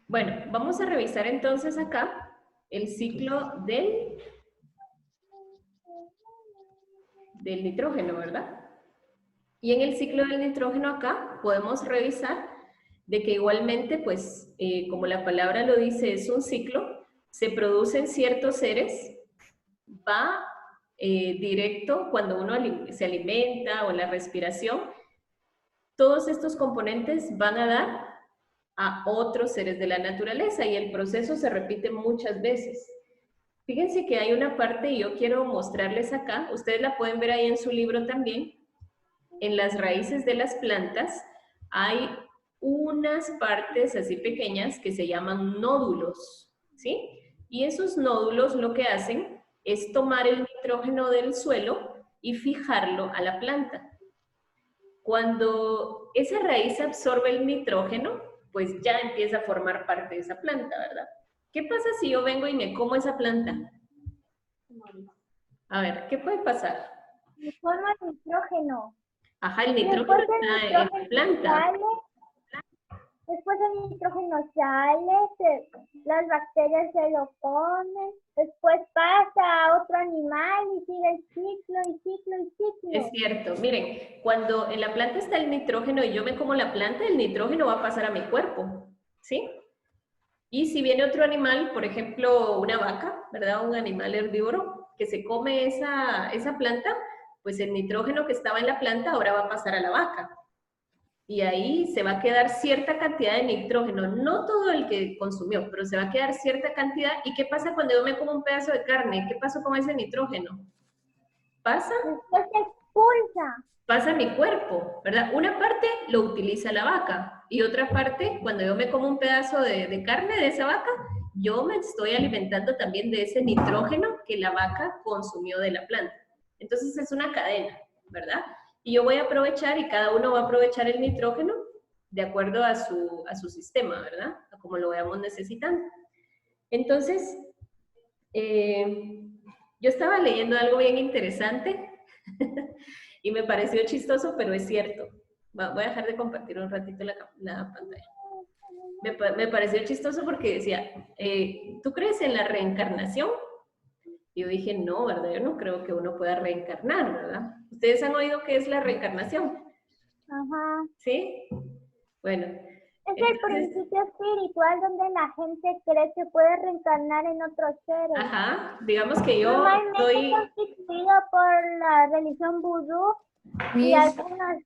Bueno, vamos a revisar entonces acá el ciclo del nitrógeno, ¿verdad? Y en el ciclo del nitrógeno acá podemos revisar de que igualmente, pues, como la palabra lo dice, es un ciclo, se producen ciertos seres, va directo cuando uno se alimenta o la respiración, todos estos componentes van a dar a otros seres de la naturaleza y el proceso se repite muchas veces. Fíjense que hay una parte, y yo quiero mostrarles acá, ustedes la pueden ver ahí en su libro también, en las raíces de las plantas hay unas partes así pequeñas que se llaman nódulos, ¿sí? Y esos nódulos lo que hacen es tomar el nitrógeno del suelo y fijarlo a la planta. Cuando esa raíz absorbe el nitrógeno, pues ya empieza a formar parte de esa planta, ¿verdad? ¿Qué pasa si yo vengo y me como esa planta? A ver, ¿qué puede pasar? Y forma nitrógeno. Ajá, el Y nitrógeno después el está en la nitrógeno planta. sale, después el nitrógeno sale, las bacterias se lo comen, después pasa a otro animal y sigue el ciclo y ciclo y Es ciclo. cierto, miren, cuando en la planta está el nitrógeno y yo me como la planta, el nitrógeno va a pasar a mi cuerpo, ¿sí? Y si viene otro animal, por ejemplo, una vaca, ¿verdad? Un animal herbívoro que se come esa planta, pues el nitrógeno que estaba en la planta ahora va a pasar a la vaca. Y ahí se va a quedar cierta cantidad de nitrógeno, no todo el que consumió, pero se va a quedar cierta cantidad. ¿Y qué pasa cuando yo me como un pedazo de carne? ¿Qué pasó con ese nitrógeno? Pasa Después se expulsa. pasa a mi cuerpo, ¿verdad? Una parte lo utiliza la vaca y otra parte, cuando yo me como un pedazo de carne de esa vaca, yo me estoy alimentando también de ese nitrógeno que la vaca consumió de la planta. Entonces es una cadena, ¿verdad? Y yo voy a aprovechar y cada uno va a aprovechar el nitrógeno de acuerdo a su sistema, ¿verdad? A como lo vayamos necesitando. Entonces, yo estaba leyendo algo bien interesante y me pareció chistoso, pero es cierto. Voy a dejar de compartir un ratito la pantalla. Me pareció chistoso porque decía, ¿tú crees en la reencarnación? Y yo dije, no, ¿verdad? Yo no creo que uno pueda reencarnar, ¿verdad? ¿Ustedes han oído qué es la reencarnación? Ajá. ¿Sí? Bueno, Es el entonces, principio espiritual donde la gente cree que puede reencarnar en otros seres. ajá, digamos que yo Normalmente soy, constituido por la religión vudú y Miss, algunas.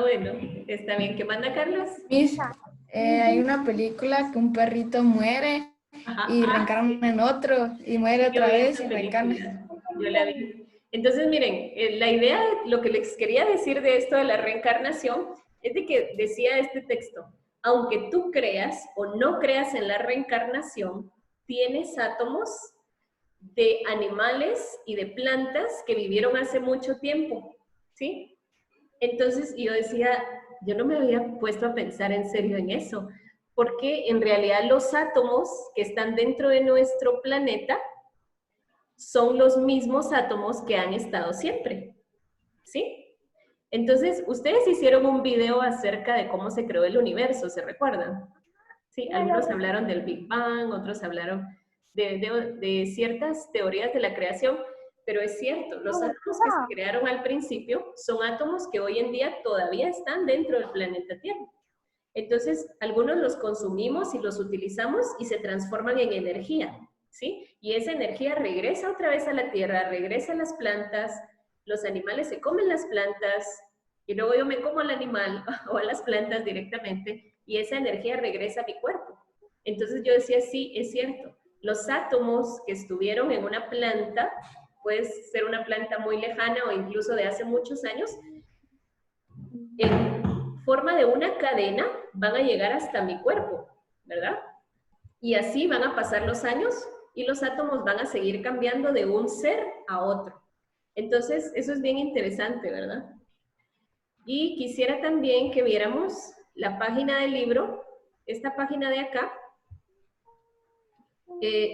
bueno, está bien, ¿qué manda Carlos? Miss, hay una película que un perrito muere Ajá, y reencarna en otro y muere yo otra vi vez esa y reencarna. película, yo la vi. Entonces, miren, la idea, lo que les quería decir de esto de la reencarnación, es de que decía este texto, aunque tú creas o no creas en la reencarnación, tienes átomos de animales y de plantas que vivieron hace mucho tiempo, ¿sí? Entonces yo decía, yo no me había puesto a pensar en serio en eso, porque en realidad los átomos que están dentro de nuestro planeta son los mismos átomos que han estado siempre, ¿sí? Entonces, ustedes hicieron un video acerca de cómo se creó el universo, ¿se recuerdan? Sí, algunos hablaron del Big Bang, otros hablaron de ciertas teorías de la creación, pero es cierto, los átomos que se crearon al principio son átomos que hoy en día todavía están dentro del planeta Tierra. Entonces, algunos los consumimos y los utilizamos y se transforman en energía, ¿sí? Y esa energía regresa otra vez a la tierra, regresa a las plantas, los animales se comen las plantas y luego yo me como al animal o a las plantas directamente y esa energía regresa a mi cuerpo. Entonces yo decía, sí, es cierto, los átomos que estuvieron en una planta, puede ser una planta muy lejana o incluso de hace muchos años, en forma de una cadena van a llegar hasta mi cuerpo, ¿verdad? Y así van a pasar los años y los átomos van a seguir cambiando de un ser a otro. Entonces, eso es bien interesante, ¿verdad? Y quisiera también que viéramos la página del libro, esta página de acá.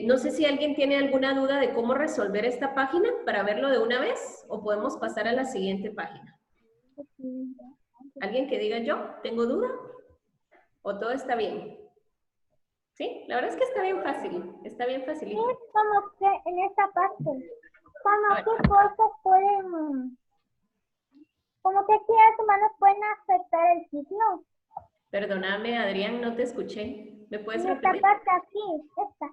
No sé si alguien tiene alguna duda de cómo resolver esta página para verlo de una vez o podemos pasar a la siguiente página. ¿Alguien que diga yo? ¿Tengo duda? ¿O todo está bien? ¿Sí? La verdad es que está bien fácil, está bien Sí, facilito. como que en esta parte, A como ver, qué cosas pueden, como que actividades humanas pueden afectar el ciclo. perdóname, Adrián, no te escuché. ¿Me puedes En esta repetir? parte aquí, esta.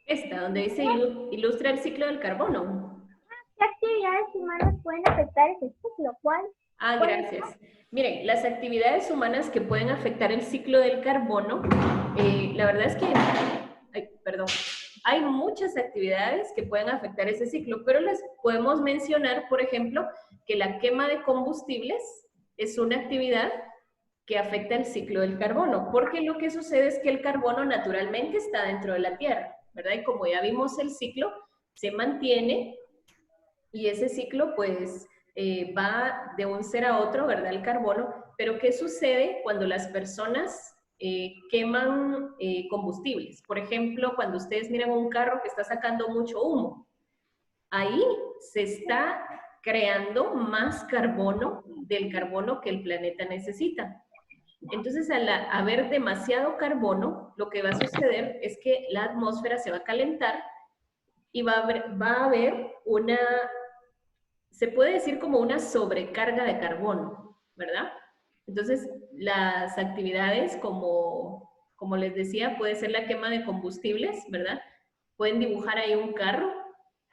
Esta, donde dice ilustra el ciclo del carbono. ¿Qué actividades humanas pueden afectar ese ciclo? ¿Cuál? Ah, ¿Cuál? gracias. Miren, las actividades humanas que pueden afectar el ciclo del carbono, la verdad es que, ay, perdón, hay muchas actividades que pueden afectar ese ciclo, pero les podemos mencionar, por ejemplo, que la quema de combustibles es una actividad que afecta el ciclo del carbono, porque lo que sucede es que el carbono naturalmente está dentro de la Tierra, ¿verdad? Y como ya vimos el ciclo, se mantiene y ese ciclo pues va de un ser a otro, ¿verdad? El carbono, pero ¿qué sucede cuando las personas queman combustibles? Por ejemplo, cuando ustedes miran un carro que está sacando mucho humo, ahí se está creando más carbono del carbono que el planeta necesita. Entonces, al haber demasiado carbono, lo que va a suceder es que la atmósfera se va a calentar y va a haber una, se puede decir como una sobrecarga de carbono, ¿verdad? Entonces, las actividades como les decía, puede ser la quema de combustibles, ¿verdad? Pueden dibujar ahí un carro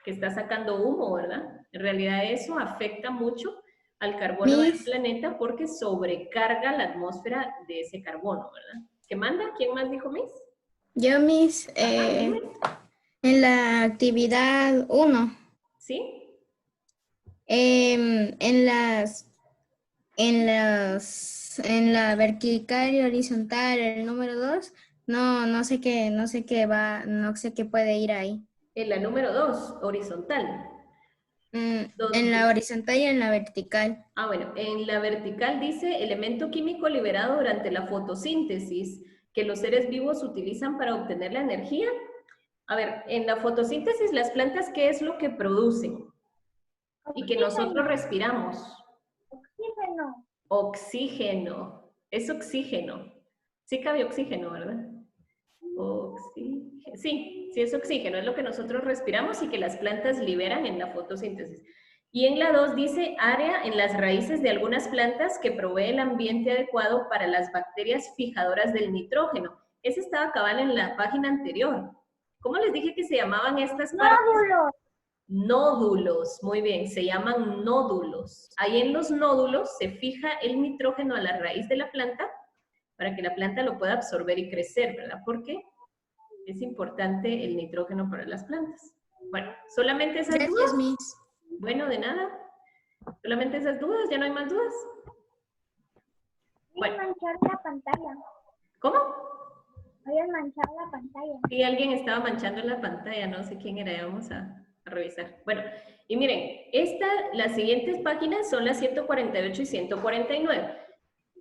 que está sacando humo, ¿verdad? En realidad eso afecta mucho al carbono del Miss, planeta porque sobrecarga la atmósfera de ese carbono, ¿verdad? ¿Qué manda? ¿Quién más dijo Miss? yo Miss, Ajá, dime. en la actividad 1, ¿Sí? en la vertical y horizontal, el número 2, no sé qué va, no sé qué puede ir ahí. En la número 2, horizontal. En la Donde, horizontal y en la vertical. bueno, en la vertical dice elemento químico liberado durante la fotosíntesis que los seres vivos utilizan para obtener la energía. A ver, en la fotosíntesis las plantas, ¿qué es lo que producen? Y que nosotros Oxígeno, respiramos. oxígeno. Oxígeno. Es oxígeno. Sí cabe oxígeno, ¿verdad? Sí, sí es oxígeno, es lo que nosotros respiramos y que las plantas liberan en la fotosíntesis. Y en la 2 dice área en las raíces de algunas plantas que provee el ambiente adecuado para las bacterias fijadoras del nitrógeno. Ese estaba cabal en la página anterior. ¿Cómo les dije que se llamaban estas partes? Nódulos. Nódulos, muy bien, se llaman nódulos. Ahí en los nódulos se fija el nitrógeno a la raíz de la planta para que la planta lo pueda absorber y crecer, ¿verdad? Porque es importante el nitrógeno para las plantas. Bueno, solamente esas Gracias, dudas. Miss. Bueno, de nada. Solamente esas dudas, ya no hay más dudas. Voy a Bueno, manchar la pantalla. ¿cómo? Voy a manchar la pantalla. Sí, alguien estaba manchando la pantalla, no sé quién era, ya vamos a revisar. Bueno, y miren, las siguientes páginas son las 148 y 149.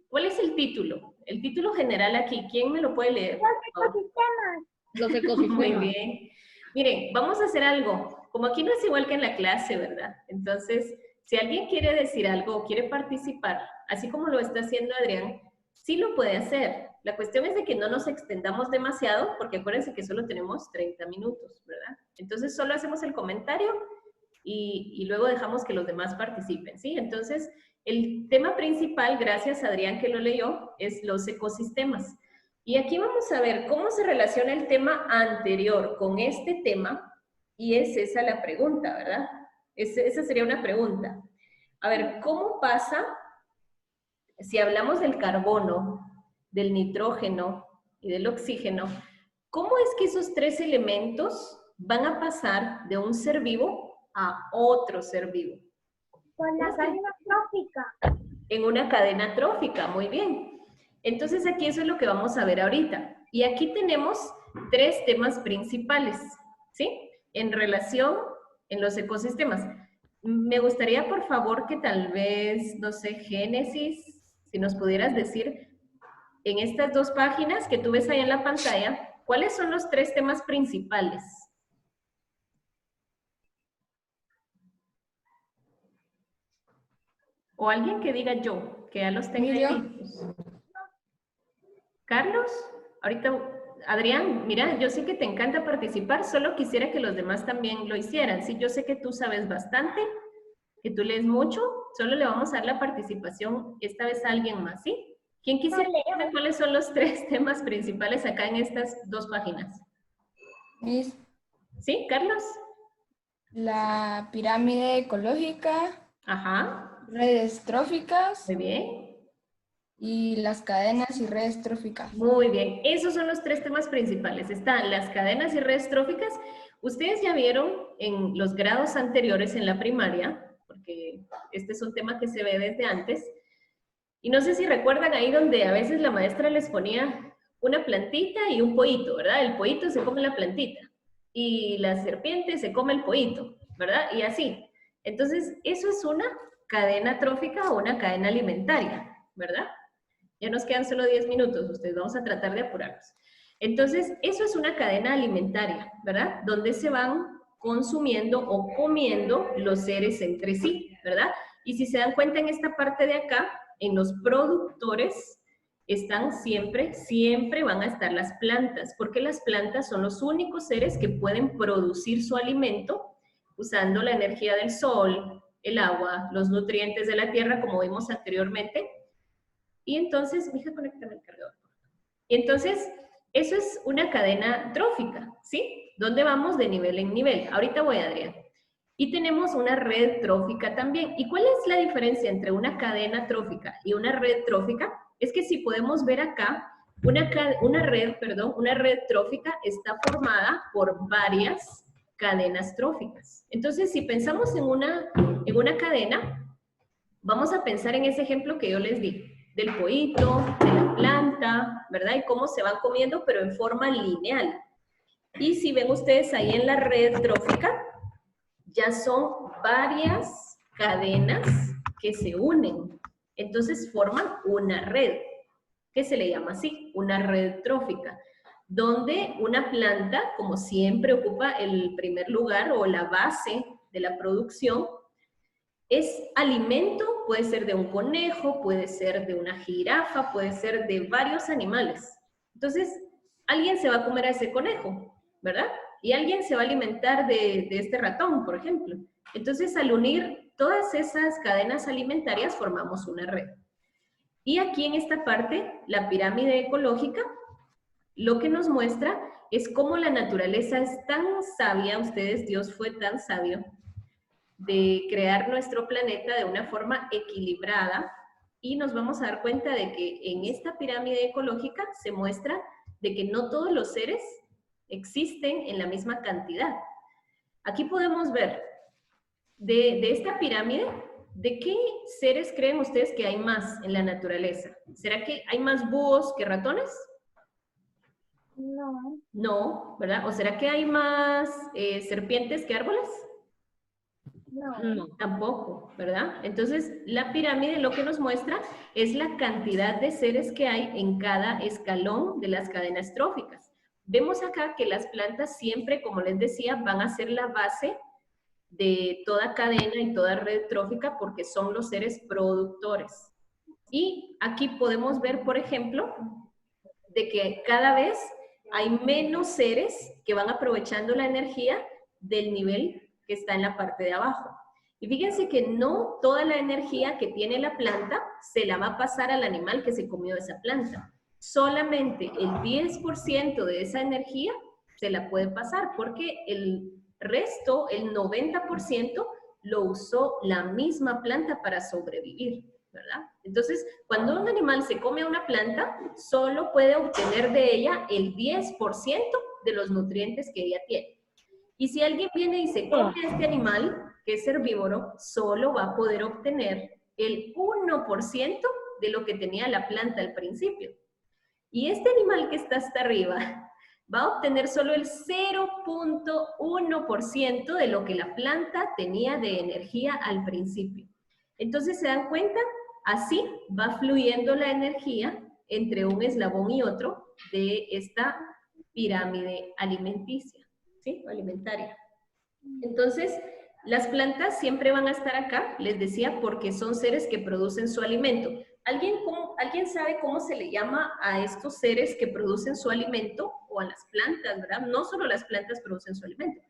¿Cuál es el título? El título general aquí, ¿quién me lo puede leer? Los Por favor. ecosistemas. Los Muy ecosistemas. bien. Miren, vamos a hacer algo. Como aquí no es igual que en la clase, ¿verdad? Entonces, si alguien quiere decir algo o quiere participar, así como lo está haciendo Adrián, sí lo puede hacer. La cuestión es de que no nos extendamos demasiado, porque acuérdense que solo tenemos 30 minutos, ¿verdad? Entonces, solo hacemos el comentario y luego dejamos que los demás participen, ¿sí? Entonces, el tema principal, gracias a Adrián que lo leyó, es los ecosistemas. Y aquí vamos a ver cómo se relaciona el tema anterior con este tema, y es esa la pregunta, ¿verdad? Esa sería una pregunta. A ver, ¿cómo pasa si hablamos del carbono, del nitrógeno y del oxígeno? ¿Cómo es que esos tres elementos van a pasar de un ser vivo a otro ser vivo? Con la cadena trófica. En una cadena trófica, muy bien. Entonces aquí eso es lo que vamos a ver ahorita. Y aquí tenemos tres temas principales, ¿sí? En relación en los ecosistemas. Me gustaría, por favor, que tal vez, no sé, Génesis, si nos pudieras decir en estas dos páginas que tú ves ahí en la pantalla, ¿cuáles son los tres temas principales? O alguien que diga yo, que ya los tenga Miss, ahí yo. listos. Carlos, ahorita, Adrián, mira, yo sé que te encanta participar, solo quisiera que los demás también lo hicieran. Sí, yo sé que tú sabes bastante, que tú lees mucho, solo le vamos a dar la participación esta vez a alguien más, ¿sí? ¿Quién quisiera decirme cuáles son los 3 temas principales acá en estas 2 páginas? Miss, ¿Sí, Carlos? la pirámide ecológica, Ajá, redes tróficas muy bien. y las cadenas y redes tróficas. Muy bien, esos son los 3 temas principales. Están las cadenas y redes tróficas. Ustedes ya vieron en los grados anteriores en la primaria, porque este es un tema que se ve desde antes, y no sé si recuerdan ahí donde a veces la maestra les ponía una plantita y un pollito, ¿verdad? El pollito se come la plantita y la serpiente se come el pollito, ¿verdad? Y así. Entonces, eso es una cadena trófica o una cadena alimentaria, ¿verdad? Ya nos quedan solo 10 minutos, ustedes vamos a tratar de apurarnos. Entonces, eso es una cadena alimentaria, ¿verdad? Donde se van consumiendo o comiendo los seres entre sí, ¿verdad? Y si se dan cuenta en esta parte de acá, en los productores están siempre van a estar las plantas, porque las plantas son los únicos seres que pueden producir su alimento usando la energía del sol, el agua, los nutrientes de la tierra, como vimos anteriormente. Y entonces, mija, conéctame el cargador. Y entonces, eso es una cadena trófica, ¿sí? Donde vamos de nivel en nivel. Ahorita voy, Adrián. Y tenemos una red trófica también. ¿Y cuál es la diferencia entre una cadena trófica y una red trófica? Es que si podemos ver acá, una red trófica está formada por varias cadenas tróficas. Entonces, si pensamos en una cadena, vamos a pensar en ese ejemplo que yo les di, del pollito, de la planta, ¿verdad? Y cómo se van comiendo, pero en forma lineal. Y si ven ustedes ahí en la red trófica, ya son varias cadenas que se unen. Entonces forman una red, que se le llama así, una red trófica, donde una planta, como siempre, ocupa el primer lugar o la base de la producción. Es alimento, puede ser de un conejo, puede ser de una jirafa, puede ser de varios animales. Entonces, alguien se va a comer a ese conejo, ¿verdad? Y alguien se va a alimentar de este ratón, por ejemplo. Entonces, al unir todas esas cadenas alimentarias, formamos una red. Y aquí en esta parte, la pirámide ecológica, lo que nos muestra es cómo la naturaleza es tan sabia, Dios fue tan sabio, de crear nuestro planeta de una forma equilibrada, y nos vamos a dar cuenta de que en esta pirámide ecológica se muestra de que no todos los seres existen en la misma cantidad. Aquí podemos ver de esta pirámide, ¿de qué seres creen ustedes que hay más en la naturaleza? ¿Será que hay más búhos que ratones? No. No, ¿verdad? ¿O será que hay más serpientes que árboles? No. Tampoco, ¿verdad? Entonces, la pirámide lo que nos muestra es la cantidad de seres que hay en cada escalón de las cadenas tróficas. Vemos acá que las plantas siempre, como les decía, van a ser la base de toda cadena y toda red trófica porque son los seres productores. Y aquí podemos ver, por ejemplo, de que cada vez hay menos seres que van aprovechando la energía del nivel que está en la parte de abajo. Y fíjense que no toda la energía que tiene la planta se la va a pasar al animal que se comió esa planta. Solamente el 10% de esa energía se la puede pasar porque el resto, el 90%, lo usó la misma planta para sobrevivir, ¿verdad? Entonces, cuando un animal se come una planta, solo puede obtener de ella el 10% de los nutrientes que ella tiene. Y si alguien viene y se come a este animal, que es herbívoro, solo va a poder obtener el 1% de lo que tenía la planta al principio. Y este animal que está hasta arriba va a obtener solo el 0.1% de lo que la planta tenía de energía al principio. Entonces, ¿se dan cuenta? Así va fluyendo la energía entre un eslabón y otro de esta pirámide alimenticia, ¿sí? Alimentaria. Entonces, las plantas siempre van a estar acá, les decía, porque son seres que producen su alimento. ¿alguien sabe cómo se le llama a estos seres que producen su alimento o a las plantas, verdad? No solo las plantas producen su alimento,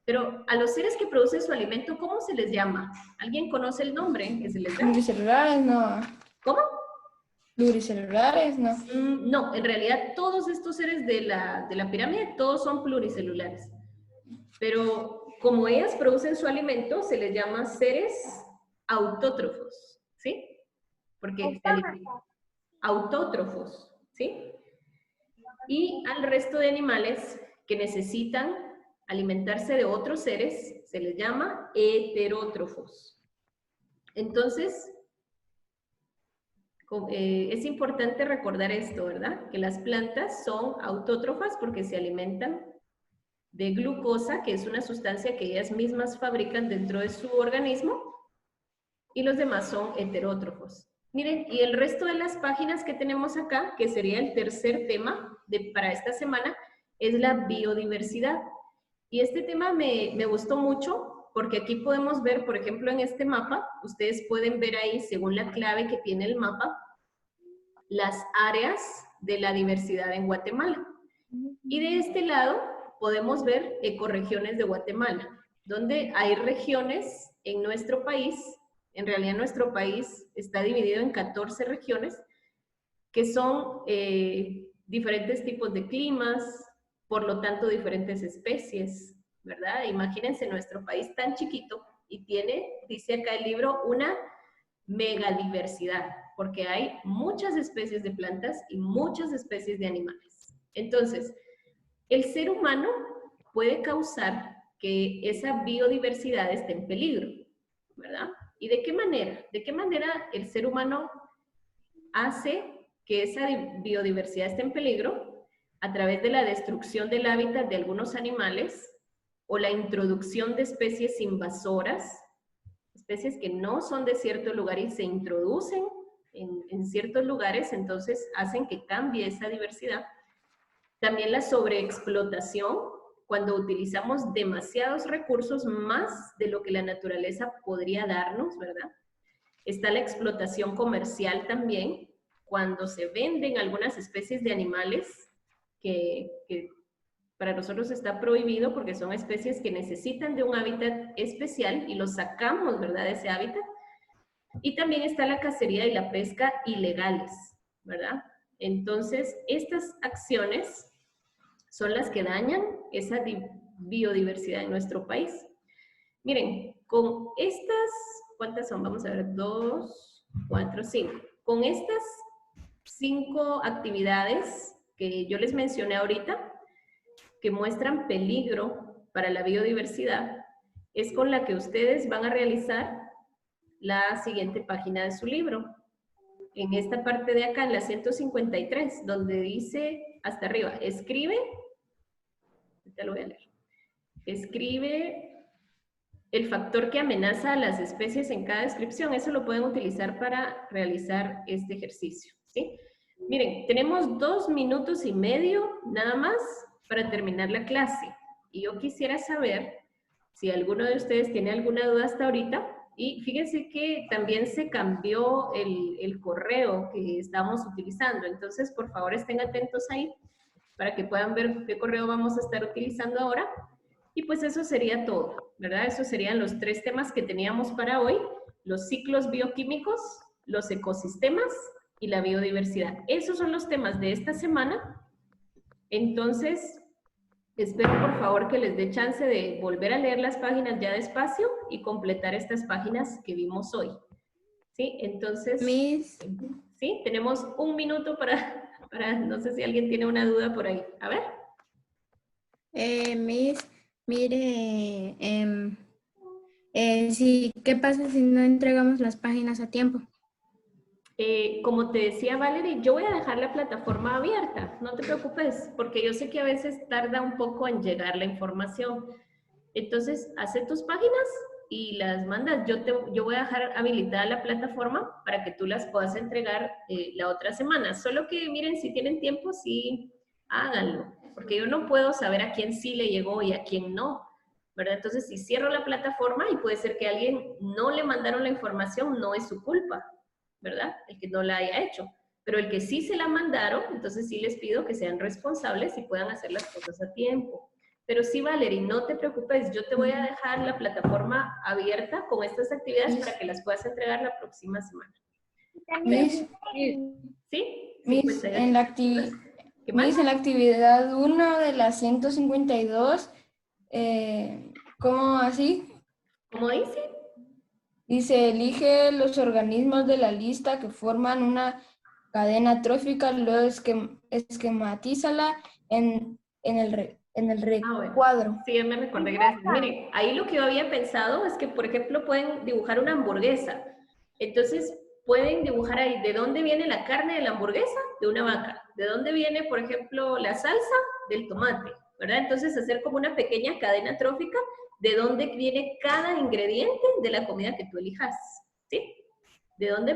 pero a los seres que producen su alimento, ¿cómo se les llama? ¿Alguien conoce el nombre que se les da? Pluricelulares, no. ¿Cómo? Pluricelulares, no. No, en realidad todos estos seres de la pirámide, todos son pluricelulares. Pero como ellas producen su alimento, se les llama seres autótrofos, ¿sí? Porque autótrofos, ¿sí? Y al resto de animales que necesitan alimentarse de otros seres, se les llama heterótrofos. Entonces, es importante recordar esto, ¿verdad? Que las plantas son autótrofas porque se alimentan de glucosa, que es una sustancia que ellas mismas fabrican dentro de su organismo, y los demás son heterótrofos. Miren, y el resto de las páginas que tenemos acá, que sería el tercer tema para esta semana, es la biodiversidad. Y este tema me gustó mucho, porque aquí podemos ver, por ejemplo, en este mapa, ustedes pueden ver ahí, según la clave que tiene el mapa, las áreas de la diversidad en Guatemala. Y de este lado podemos ver ecorregiones de Guatemala, donde hay regiones en nuestro país. En realidad nuestro país está dividido en 14 regiones, que son diferentes tipos de climas, por lo tanto diferentes especies, ¿verdad? Imagínense nuestro país tan chiquito y tiene, dice acá el libro, una megadiversidad, porque hay muchas especies de plantas y muchas especies de animales. Entonces, el ser humano puede causar que esa biodiversidad esté en peligro, ¿verdad? ¿Y de qué manera? ¿De qué manera el ser humano hace que esa biodiversidad esté en peligro? A través de la destrucción del hábitat de algunos animales o la introducción de especies invasoras, especies que no son de cierto lugar y se introducen en ciertos lugares, entonces hacen que cambie esa diversidad. También la sobreexplotación, cuando utilizamos demasiados recursos más de lo que la naturaleza podría darnos, ¿verdad? Está la explotación comercial también, cuando se venden algunas especies de animales que para nosotros está prohibido porque son especies que necesitan de un hábitat especial y los sacamos, ¿verdad?, de ese hábitat. Y también está la cacería y la pesca ilegales, ¿verdad? Entonces, estas acciones son las que dañan esa biodiversidad en nuestro país. Miren, con estas, ¿cuántas son? Vamos a ver, 2, 4, 5. Con estas 5 actividades que yo les mencioné ahorita, que muestran peligro para la biodiversidad, es con la que ustedes van a realizar la siguiente página de su libro. En esta parte de acá, en la 153, donde dice hasta arriba, escribe, te lo voy a leer, escribe el factor que amenaza a las especies en cada descripción. Eso lo pueden utilizar para realizar este ejercicio, ¿sí? Miren, tenemos 2 minutos y medio nada más para terminar la clase. Y yo quisiera saber si alguno de ustedes tiene alguna duda hasta ahorita. Y fíjense que también se cambió el correo que estamos utilizando. Entonces, por favor, estén atentos ahí para que puedan ver qué correo vamos a estar utilizando ahora. Y pues eso sería todo, ¿verdad? Esos serían los 3 temas que teníamos para hoy. Los ciclos bioquímicos, los ecosistemas y la biodiversidad. Esos son los temas de esta semana. Entonces, espero por favor que les dé chance de volver a leer las páginas ya despacio y completar estas páginas que vimos hoy. ¿Sí? Entonces, Miss, ¿sí? Tenemos 1 minuto para, no sé si alguien tiene una duda por ahí. A ver. Miss, mire, sí, ¿qué pasa si no entregamos las páginas a tiempo? Como te decía Valerie, yo voy a dejar la plataforma abierta, no te preocupes, porque yo sé que a veces tarda un poco en llegar la información. Entonces, hace tus páginas y las mandas. Yo voy a dejar habilitada la plataforma para que tú las puedas entregar la otra semana. Solo que miren, si tienen tiempo, sí, háganlo, porque yo no puedo saber a quién sí le llegó y a quién no, ¿verdad? Entonces, si cierro la plataforma y puede ser que a alguien no le mandaron la información, no es su culpa, ¿verdad? El que no la haya hecho. Pero el que sí se la mandaron, entonces sí les pido que sean responsables y puedan hacer las cosas a tiempo. Pero sí, Valerie, no te preocupes, yo te voy a dejar la plataforma abierta con estas actividades para que las puedas entregar la próxima semana. Miss, ¿Sí? Miss, 58. en la ¿Qué más? Miss, en la actividad 1 de la 152, ¿cómo así? ¿Cómo dice? Dice, elige los organismos de la lista que forman una cadena trófica, luego esquematízala en el Bueno. recuadro. Sí, ya me recordé, gracias. Miren, ahí lo que yo había pensado es que, por ejemplo, pueden dibujar una hamburguesa. Entonces, pueden dibujar ahí de dónde viene la carne de la hamburguesa, de una vaca. De dónde viene, por ejemplo, la salsa, del tomate, ¿verdad? Entonces, hacer como una pequeña cadena trófica de dónde viene cada ingrediente de la comida que tú elijas, ¿sí? De dónde